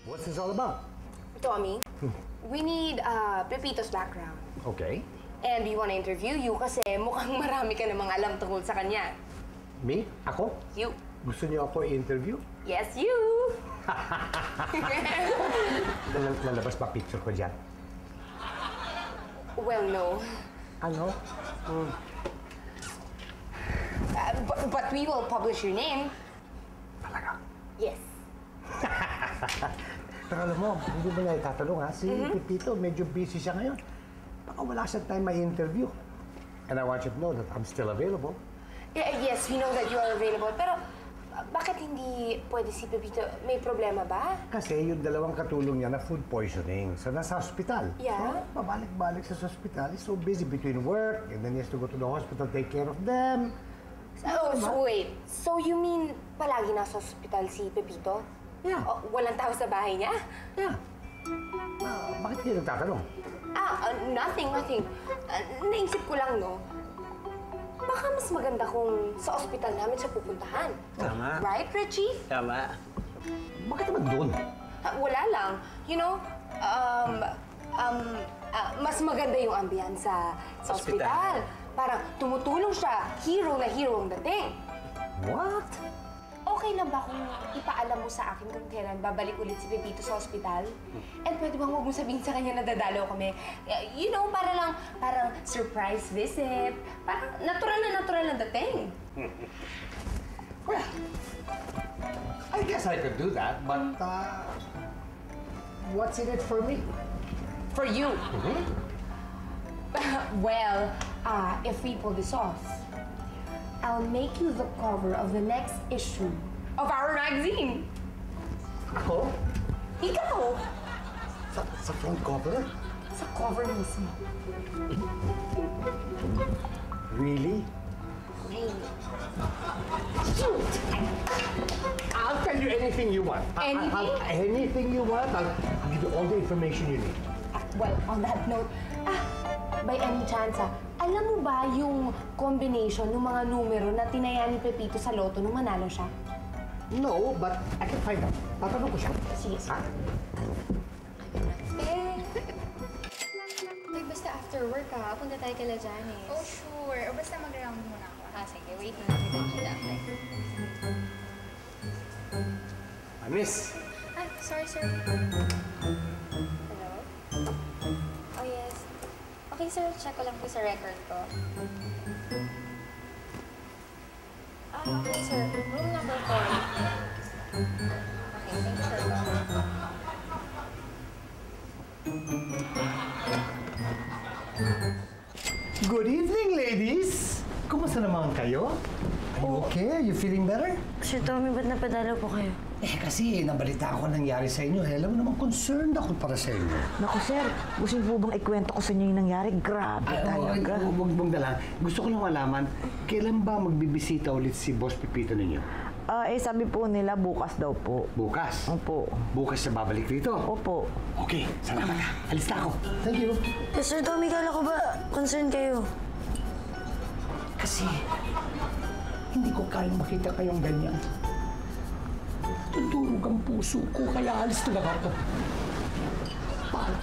What's this all about? Tommy, we need Pepito's background. Okay. And we want to interview you kasi mukhang marami ka namang alam tungkol sa kanya. Me? Ako? You. Gusto niyo ako i-interview? Yes, you! Lalabas ba picture ko dyan? Well, no. Ano? But we will publish your name. Talaga? Yes. Pero alam mo, hindi mo na itatanong ha. Si Pepito, medyo busy siya ngayon. Baka wala siyang time ma-interview. And I want you to know that I'm still available. Yes, we know that you are available. Pero bakit hindi pwede si Pepito? May problema ba? Kasi yung dalawang katulong niya na food poisoning. So nasa hospital. Yeah. So, pabalik-balik sa hospital. He's so busy between work and then he has to go to the hospital, take care of them. So wait. So you mean palagi nasa hospital si Pepito? Yeah. Walang tao sa bahay niya? Yeah. Bakit kayo nagtatanong? Nothing. Naisip ko lang, no? Baka mas maganda kung sa ospital namin siya pupuntahan. Tama. Right, Richie? Tama. Bakit naman doon? Wala lang. You know, mas maganda yung ambiyansa sa ospital. Parang tumutulong siya, hero na hero ang dating. What? Okay lang ba kung ipaalam mo sa akin kung kailan babalik ulit si Pepito sa ospital? And pwede bang huwag mo sabihin sa kanya na dadalaw kami? You know, parang surprise visit. Parang natural na dating. Well, I guess I could do that, but what's in it for me? For you. Well, if we pull this off, I'll make you the cover of the next issue of our magazine. Ako? Ikaw! Sa front cover? Sa cover mismo. Really? Really. Shoot! I'll tell you anything you want. Anything? Anything you want, I'll give you all the information you need. Well, on that note, by any chance, alam mo ba yung combination ng mga numero na tinaya ni Pepito sa loto nung manalo siya? No, but I can find out. Tatanong ko siya. Sige. Ha? Uy, basta after work punta tayo kila Janice. Oh, sure. O basta mag-round muna ako. Sige, wait na lang kita. Miss. Ay, sorry, sir. Hello? Oh, yes. Okay, sir. Check ko lang po sa record ko. Okay, sir. Room number 4. Okay, thank you, sir. Good evening, ladies! Kumusta naman kayo? Are you okay? Are you feeling better? Sir Tommy, ba't napadala po kayo? Kasi nabalita ko nangyari sa inyo. Alam mo naman, concerned ako para sa inyo. Naku, sir. Gusto niyo po bang ikwento ko sa inyo yung nangyari? Grabe talaga. Huwag mong dalang. Gusto ko lang malaman, kailan ba magbibisita ulit si Boss Pepito ninyo? Sabi po nila bukas daw po. Bukas? Opo. Bukas na babalik dito? Opo. Okay, salamat ha. Alis na ako. Thank you. Sir Tommy, kala ko ba concerned kayo? Kasi, hindi ko kayang makita kayong ganyan. Tudurog ang puso ko, kaya alis talaga ako. Paalam.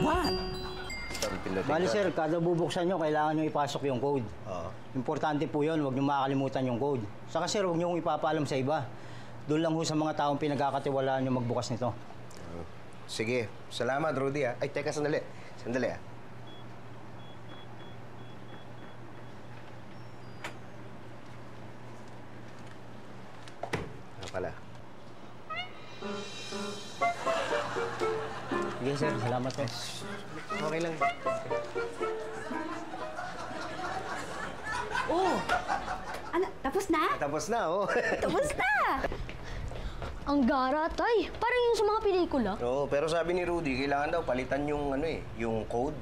What? Bali sir, kada bubuksan nyo, kailangan nyo ipasok yung code. Importante po yun, huwag nyo makakalimutan yung code. Saka sir, huwag nyo ipapaalam sa iba. Doon lang ho sa mga taong pinagkakatiwalaan nyo magbukas nito. Sige. Salamat, Rudy, ha? Ay, teka, sandali. Sandali, ha? Pala. Sige sir, salamat po. Okay lang. Oh! Ano? Tapos na? Tapos na, oh. Tapos na! Ang gara, tay. Parang yung sa mga pelikula. Oo, pero sabi ni Rudy, kailangan daw palitan yung, yung code.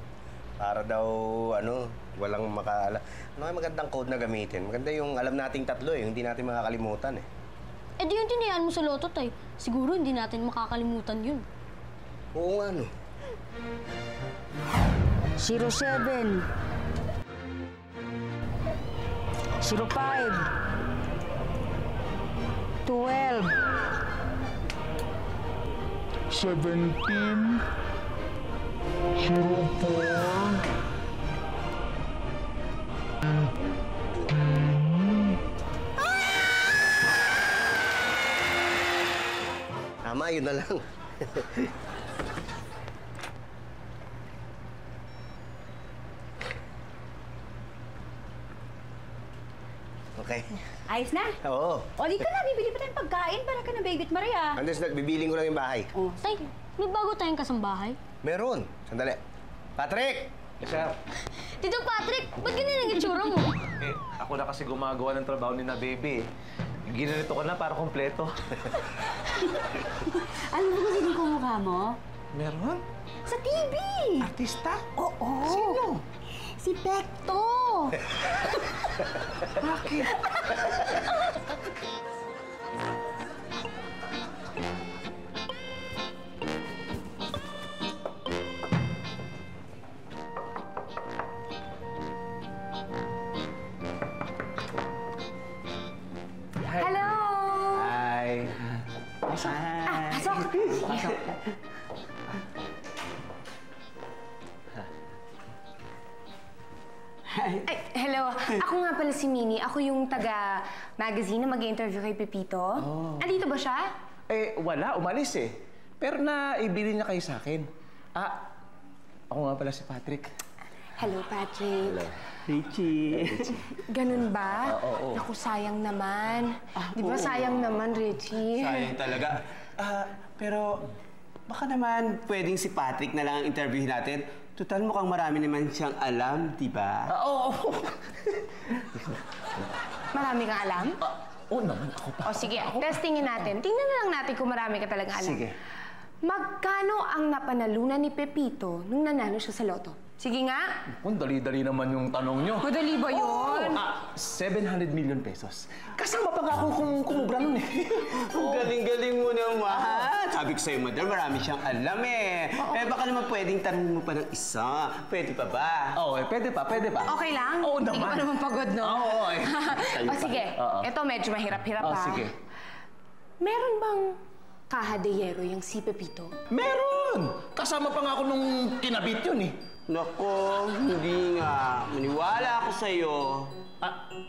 Para daw, walang makaala. Ano ay magandang code na gamitin? Maganda yung alam nating tatlo, hindi natin makakalimutan, Eh di yung tinayaan mo sa loto, tay. Siguro hindi natin makakalimutan yun. Oo nga, no. 07 05 12 17 04 Tama, yun na lang. Okay. Ayos na? Oo. O, di ka na. Bibili pa tayong pagkain para ka na, Baby't Maria. Andes, bibiling ko lang yung bahay. Oh, Tay, may bago tayong kasambahay. Meron. Sandali. Patrick! Yes, sir. Tito Patrick, ba't ganyan ang itsura mo? Eh, ako na kasi gumagawa ng trabaho ni na baby. Ginanito ko na para kompleto. Alam mo kasi yung kumukha mo? Meron? Sa TV! Artista? Oo! Sino? Si Pekto! Bakit? Hello! Hi. Pasok! Ay, hello. Ako nga pala si Minnie. Ako yung taga-magazine na mag-interview kay Pepito. Andito ba siya? Eh, wala. Umalis eh. Pero naibili niya kayo sa akin. Ako nga pala si Patrick. Hello, Patrick. Hello. Richie. Ganun ba? Oo. Naku, sayang naman. Di ba sayang naman, Richie? Sayang talaga. Pero baka naman pwedeng si Patrick na lang ang interviewin natin. Total mukhang marami naman siyang alam, di ba? Oo. Marami kang alam? Oo naman, ako pa. O sige, testingin natin. Tingnan na lang natin kung marami ka talaga alam. Sige. Magkano ang napanalunan ni Pepito nung nanalo siya sa loto? Sige nga. Kung dali-dali naman yung tanong nyo. Madali ba yun? 700 million pesos. Kasama pa nga ako kung kumubra nun eh. Ang galing-galing mo naman. Sabi ko sa'yo, madam, marami siyang alam eh. Eh, baka naman pwedeng tanongin mo pa ng isa. Pwede pa ba? Oo, pwede pa, pwede pa. Okay lang? Oo Hindi naman. ka naman pagod, no? Oo, eh. O sige, Oo. ito medyo mahirap-hirap Oh, ha. sige. Meron bang kahadeyero yung si Pepito? Meron! Kasama pa nga ako nung kinabit yun eh. Nako, hindi nga. Maniwala ako sa'yo.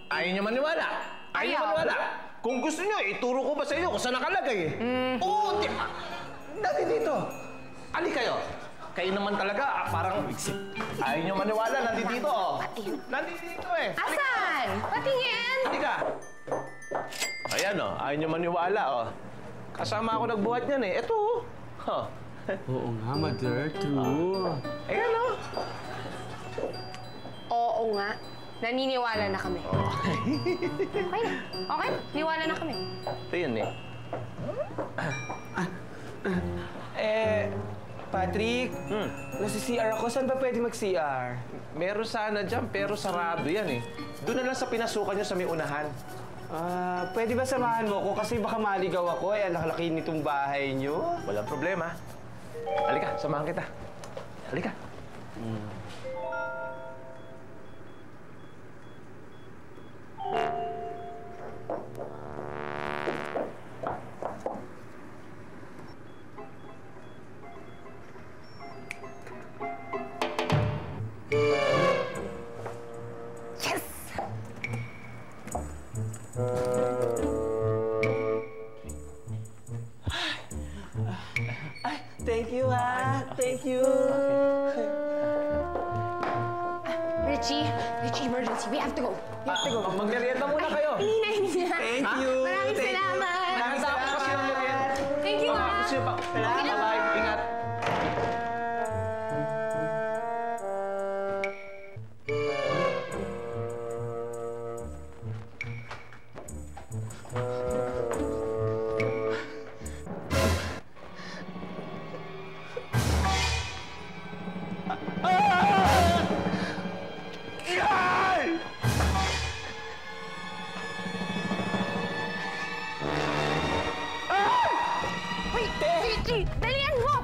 Ayaw niyo maniwala. Ayaw niyo Ayaw. maniwala. Kung gusto niyo, ituro ko ba sa inyo kung saan nakalagay eh. Oo, dati dito. Ali kayo. Kayo naman talaga, parang ayaw niyo maniwala. Nandito dito. Nandito dito eh. Asan? Patingin! Halika. Ayan oh, ayaw niyo maniwala oh. Kasama ako nagbuhat niyan eh. Ito oh. Huh. Oo nga, mother. True. Ayan oh. Oo nga. Naniniwala na kami. Okay na. Okay na. Niwala na kami. Ito yun eh. Patrick, nasa CR ako. Saan ba pwede mag-CR? Meron sana dyan, pero sarado yan eh. Doon na lang sa pinasukan nyo sa may unahan. Pwede ba samahan mo ko? Kasi baka maligaw ako eh. Ang laki nitong bahay niyo. Walang problema. Halika, samahan kita. Halika. Thank you, ha. Thank you. Richie, emergency. We have to go. We have to go. Magmerienda muna kayo. Hindi na. Thank you. Maraming Thank you. salamat. Maraming Tapos yung merienda. Thank you, ha. Gusto nyo pa. Bye-bye. Ingat. Richie, dalian mo!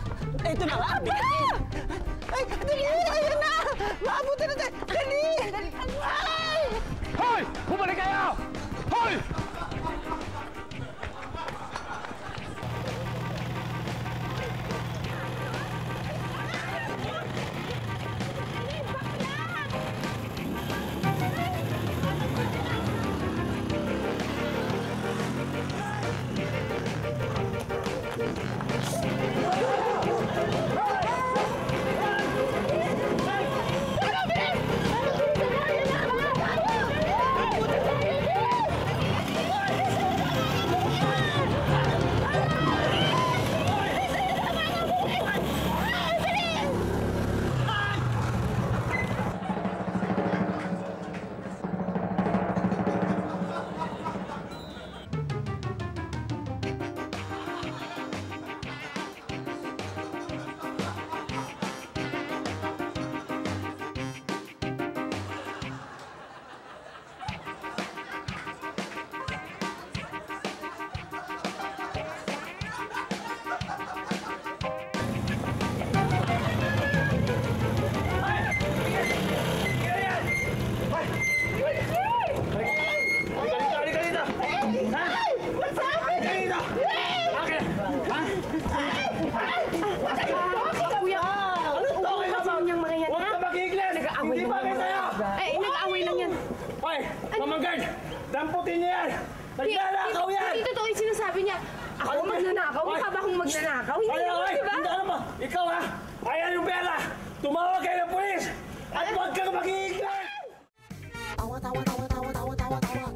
nag-aaway Hindi lang bagay yung mga sa'yo! bata. Ay, nag-away lang yan. Hoy, Mamang Guard! Damputin niyo yan! Nagnanakaw yan! Hindi totoo yung sinasabi niya. Ako Ano ba? magnanakaw? Hoy! Mukha ba akong magnanakaw? Hindi Ay, naman, ay, di ba? hindi alam mo! Ikaw ha! Ayan yung pera! Tumawag kayo ng pulis! At huwag kang mag-iingay!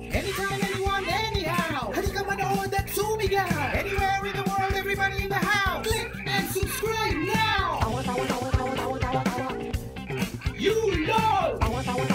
Anytime, anyone, anyhow. Halika manood at sumigaw. Anywhere in the world, everybody in the house. Click and subscribe now. You know.